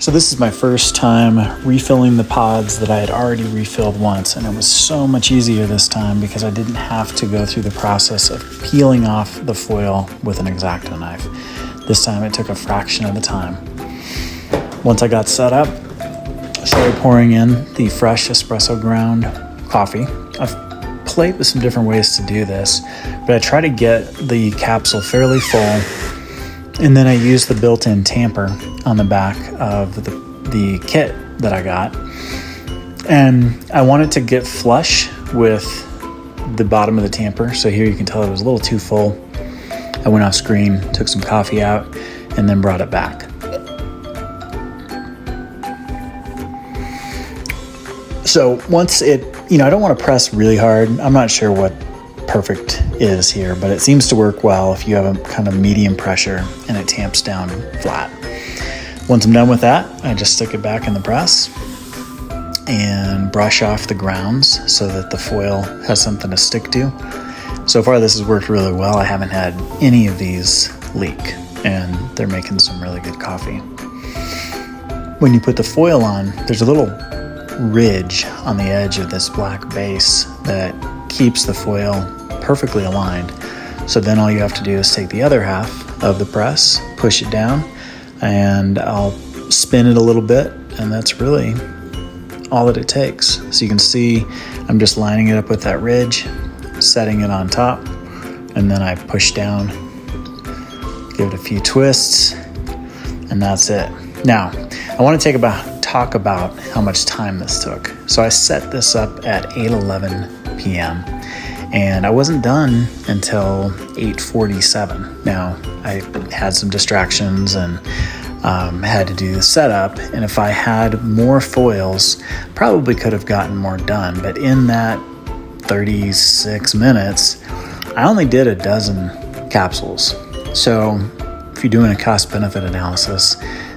So this is my first time refilling the pods that I had already refilled once, and it was so much easier this time because I didn't have to go through the process of peeling off the foil with an X-Acto knife. This time it took a fraction of the time. Once I got set up, I started pouring in the fresh espresso ground coffee. I've played with some different ways to do this, but I try to get the capsule fairly full, and then I use the built-in tamper on the back of the kit that I got. And I want it to get flush with the bottom of the tamper. So here you can tell it was a little too full. I went off screen, took some coffee out, and then brought it back. So once it, I don't want to press really hard. I'm not sure what perfect is here, but it seems to work well if you have a kind of medium pressure and it tamps down flat. Once I'm done with that, I just stick it back in the press and brush off the grounds so that the foil has something to stick to. So far this has worked really well. I haven't had any of these leak, and they're making some really good coffee. When you put the foil on, there's a little ridge on the edge of this black base that keeps the foil perfectly aligned. So then all you have to do is take the other half of the press, push it down, and I'll spin it a little bit, and that's really all that it takes. So you can see I'm just lining it up with that ridge, setting it on top, and then I push down, give it a few twists, and that's it. Now, I want to talk about how much time this took. So I set this up at 8:11 p.m. and I wasn't done until 8:47. Now, I had some distractions and had to do the setup, and if I had more foils, probably could have gotten more done. But in that 36 minutes, I only did a dozen capsules. So if you're doing a cost-benefit analysis,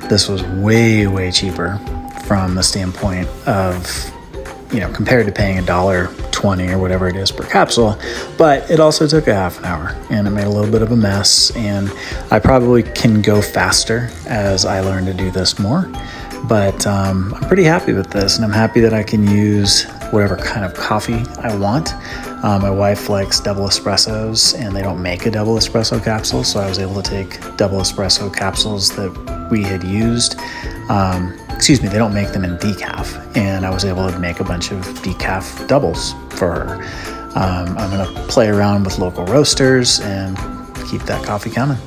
this was way, way cheaper from the standpoint of, compared to paying $1.20 or whatever it is per capsule. But it also took a half an hour, and it made a little bit of a mess, and I probably can go faster as I learn to do this more. But I'm pretty happy with this, and I'm happy that I can use whatever kind of coffee I want. My wife likes double espressos, and they don't make a double espresso capsule, so I was able to take double espresso capsules that we had used. They don't make them in decaf, and I was able to make a bunch of decaf doubles for her. I'm going to play around with local roasters and keep that coffee coming.